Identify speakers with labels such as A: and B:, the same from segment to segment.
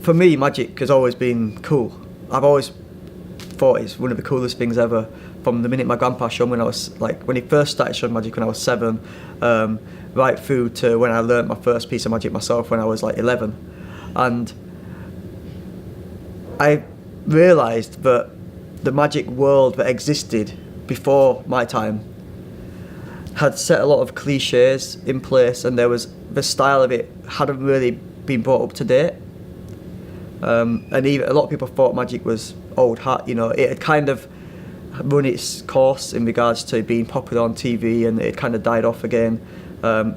A: for me, magic has always been cool. I've always thought it's one of the coolest things ever. From the minute my grandpa showed me when I was when he first started showing magic when I was 7, right through to when I learnt my first piece of magic myself when I was 11, and I realised that the magic world that existed before my time had set a lot of cliches in place, and there was the style of it hadn't really been brought up to date. And even a lot of people thought magic was old hat. It had kind of run its course in regards to being popular on TV, and it kind of died off again.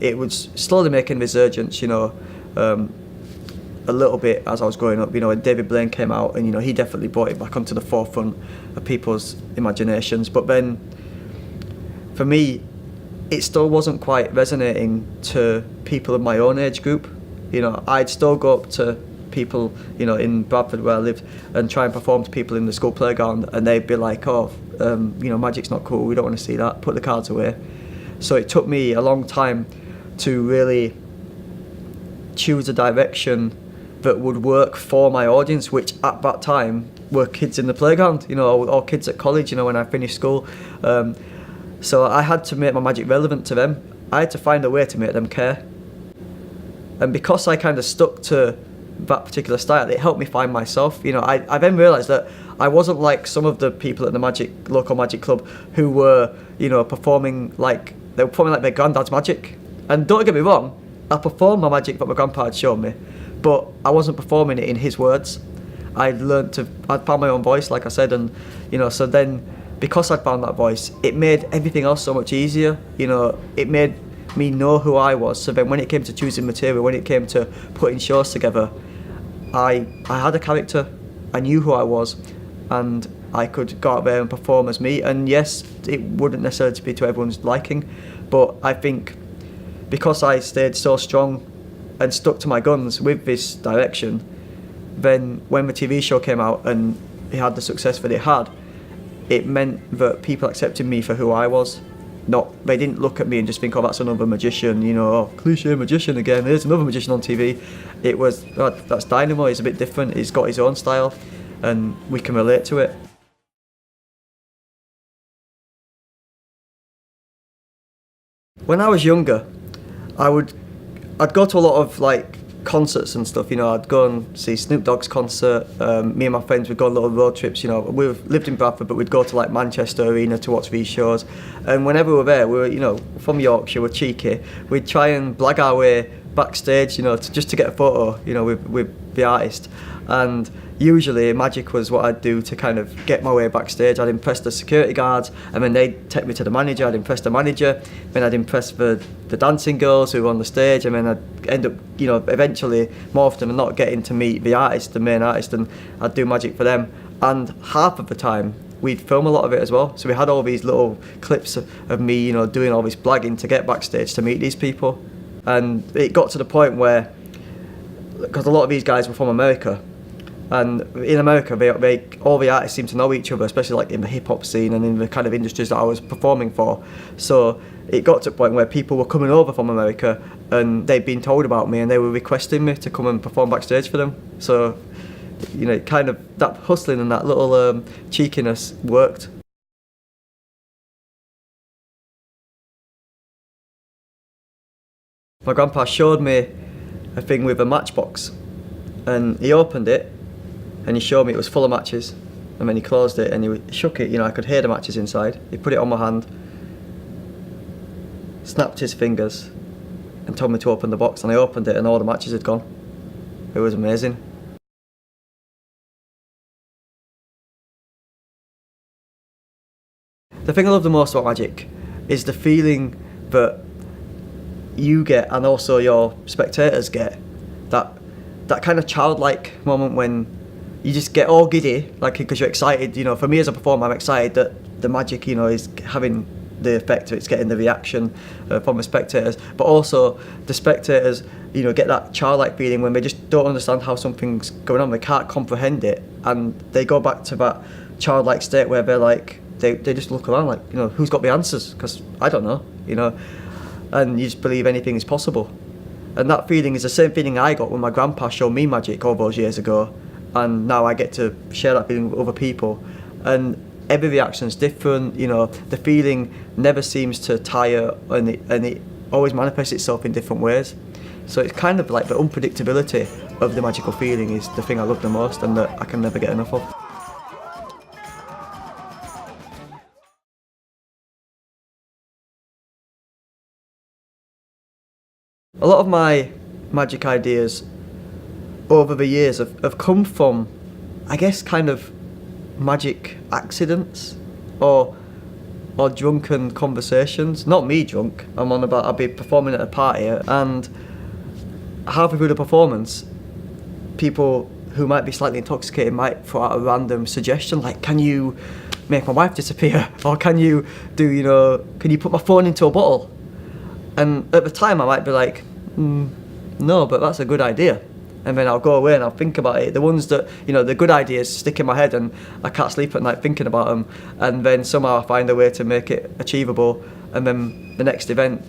A: It was slowly making resurgence, a little bit as I was growing up. When David Blaine came out, and he definitely brought it back onto the forefront of people's imaginations. But then, for me, it still wasn't quite resonating to people of my own age group. I'd still go up to people, in Bradford where I lived, and try and perform to people in the school playground, and they'd be like, magic's not cool, we don't want to see that, put the cards away. So it took me a long time to really choose a direction that would work for my audience, which at that time were kids in the playground, or kids at college, when I finished school. So I had to make my magic relevant to them. I had to find a way to make them care. And because I kind of stuck to that particular style, it helped me find myself. I then realised that I wasn't like some of the people at the local magic club who were, performing like their granddad's magic. And don't get me wrong, I performed my magic that my grandpa had shown me, but I wasn't performing it in his words. I'd found my own voice, like I said, and so then because I'd found that voice, it made everything else so much easier. It made me know who I was. So then when it came to choosing material, when it came to putting shows together, I had a character, I knew who I was, and I could go out there and perform as me. And yes, it wouldn't necessarily be to everyone's liking, but I think because I stayed so strong and stuck to my guns with this direction, then when the TV show came out and it had the success that it had, it meant that people accepted me for who I was. They didn't look at me and just think, that's another magician, cliche magician again, there's another magician on TV. It was, that's Dynamo, he's a bit different, he's got his own style, and we can relate to it. When I was younger, I'd go to a lot of concerts and stuff. I'd go and see Snoop Dogg's concert. Me and my friends would go on little road trips. We've lived in Bradford, but we'd go to Manchester Arena to watch these shows. And whenever we were there, we were, from Yorkshire, we're cheeky. We'd try and blag our way backstage, just to get a photo, with the artist. And usually magic was what I'd do to kind of get my way backstage. I'd impress the security guards, and then they'd take me to the manager. I'd impress the manager, then I'd impress the dancing girls who were on the stage, and then I'd end up, eventually, more often than not, getting to meet the artist, the main artist, and I'd do magic for them. And half of the time, we'd film a lot of it as well. So we had all these little clips of me, doing all this blagging to get backstage to meet these people. And it got to the point where, because a lot of these guys were from America, and in America, all the artists seem to know each other, especially in the hip-hop scene and in the kind of industries that I was performing for. So it got to a point where people were coming over from America, and they'd been told about me, and they were requesting me to come and perform backstage for them. So, kind of that hustling and that little cheekiness worked. My grandpa showed me a thing with a matchbox, and he opened it, and he showed me it was full of matches, and then he closed it and he shook it, I could hear the matches inside. He put it on my hand, snapped his fingers, and told me to open the box, and I opened it and all the matches had gone. It was amazing. The thing I love the most about magic is the feeling that you get, and also your spectators get, that kind of childlike moment when you just get all giddy, because you're excited. For me as a performer, I'm excited that the magic, is having the effect of it's getting the reaction from the spectators. But also the spectators, get that childlike feeling when they just don't understand how something's going on. They can't comprehend it, and they go back to that childlike state where they're they just look around who's got the answers? Because I don't know, and you just believe anything is possible. And that feeling is the same feeling I got when my grandpa showed me magic all those years ago, and now I get to share that feeling with other people. And every reaction's different, you know, the feeling never seems to tire, and it always manifests itself in different ways. So it's kind of like the unpredictability of the magical feeling is the thing I love the most, and that I can never get enough of. A lot of my magic ideas over the years have come from, I guess, kind of magic accidents or drunken conversations. Not me drunk, I'll be performing at a party, and halfway through the performance, people who might be slightly intoxicated might throw out a random suggestion like, can you make my wife disappear? Or can you put my phone into a bottle? And at the time I might be like, no, but that's a good idea. And then I'll go away and I'll think about it. The ones that, the good ideas stick in my head and I can't sleep at night thinking about them. And then somehow I find a way to make it achievable. And then the next event,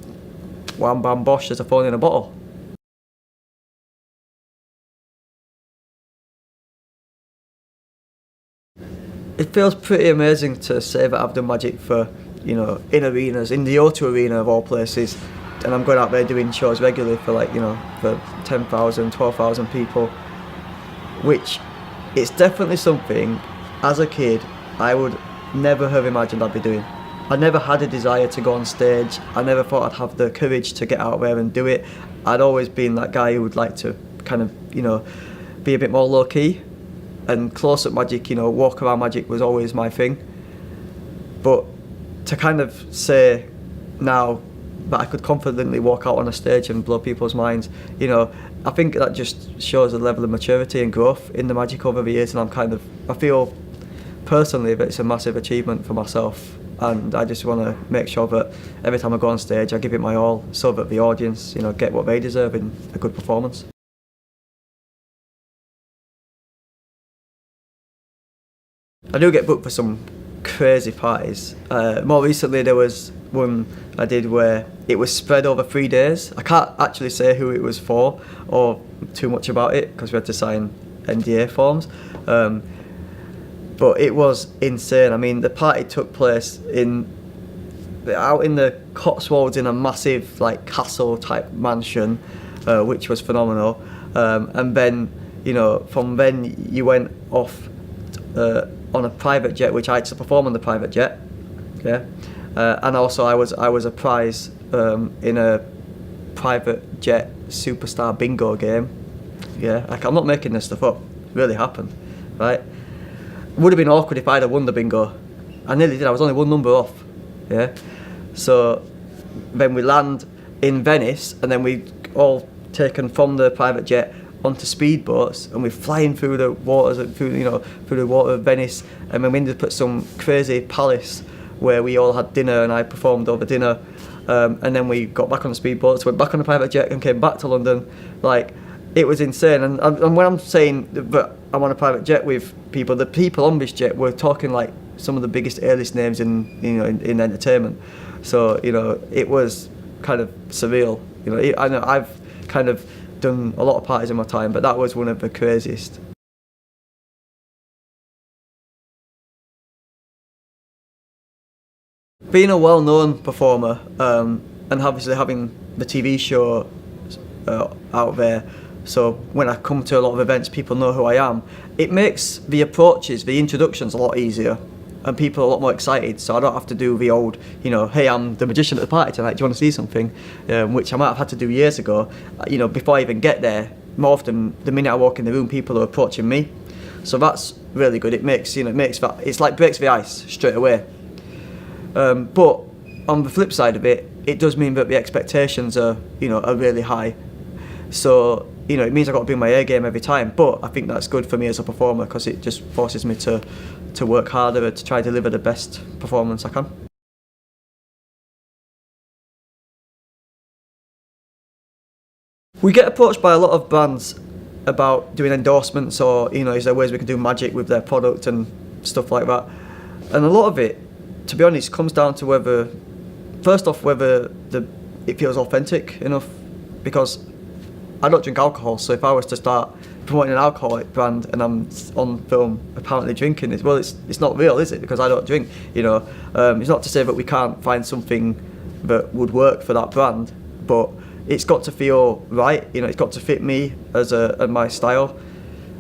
A: wham bam bosh, there's a phone in a bottle. It feels pretty amazing to say that I've done magic for, in arenas, in the O2 Arena of all places. And I'm going out there doing shows regularly for for 10,000, 12,000 people, which it's definitely something, as a kid, I would never have imagined I'd be doing. I never had a desire to go on stage. I never thought I'd have the courage to get out there and do it. I'd always been that guy who would like to kind of, be a bit more low-key, and close-up magic, walk-around magic was always my thing. But to kind of say now that I could confidently walk out on a stage and blow people's minds, I think that just shows a level of maturity and growth in the magic over the years, and I feel personally that it's a massive achievement for myself, and I just want to make sure that every time I go on stage I give it my all so that the audience, get what they deserve in a good performance. I do get booked for some crazy parties. More recently there was one I did where it was spread over 3 days. I can't actually say who it was for or too much about it because we had to sign NDA forms. But it was insane. I mean, the party took place out in the Cotswolds in a massive castle type mansion, which was phenomenal. And then, from then you went off on a private jet, which I had to perform on the private jet, yeah, and also I was a prize in a private jet superstar bingo game, yeah. I'm not making this stuff up; it really happened, right? It would have been awkward if I'd have won the bingo. I nearly did. I was only one number off, yeah. So then we land in Venice, and then we all taken from the private jet onto speedboats, and we're flying through the waters, through the water of Venice, and then we ended up at some crazy palace where we all had dinner, and I performed over dinner, and then we got back on the speedboats, went back on the private jet, and came back to London. It was insane. And when I'm saying that I'm on a private jet with people, the people on this jet were talking like some of the biggest A-list names in entertainment. So it was kind of surreal. I know I've kind of done a lot of parties in my time, but that was one of the craziest. Being a well-known performer and obviously having the TV show out there, so when I come to a lot of events people know who I am, it makes the approaches, the introductions a lot easier, and people are a lot more excited, so I don't have to do the old, hey, I'm the magician at the party tonight, do you want to see something? Which I might have had to do years ago, before I even get there. More often, the minute I walk in the room, people are approaching me. So that's really good. It makes, it's like breaks the ice straight away. But on the flip side of it, it does mean that the expectations are really high. So, it means I've got to bring my A game every time, but I think that's good for me as a performer because it just forces me to work harder to try to deliver the best performance I can. We get approached by a lot of brands about doing endorsements or, is there ways we can do magic with their product and stuff like that. And a lot of it, to be honest, comes down to whether it feels authentic enough, because I don't drink alcohol, so if I was to start promoting an alcoholic brand and I'm on film apparently drinking, it's not real, is it? Because I don't drink, you know. It's not to say that we can't find something that would work for that brand, but it's got to feel right, you know, it's got to fit me as my style.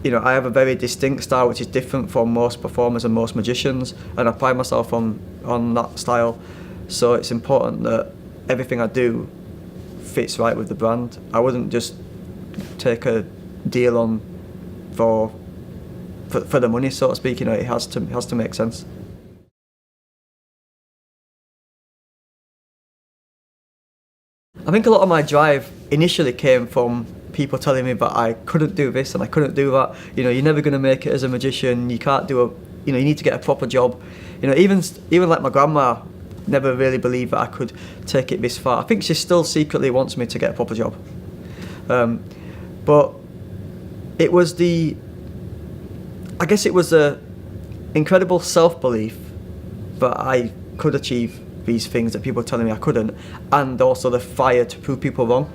A: You know, I have a very distinct style which is different from most performers and most magicians, and I pride myself on that style. So it's important that everything I do fits right with the brand. I wouldn't just take a deal on for the money, so to speak. You know, it has to make sense. I think a lot of my drive initially came from people telling me that I couldn't do this and I couldn't do that. You know, you're never going to make it as a magician. You can't do you need to get a proper job. You know, even like my grandma never really believed that I could take it this far. I think she still secretly wants me to get a proper job. But it was the incredible self-belief that I could achieve these things that people were telling me I couldn't, and also the fire to prove people wrong.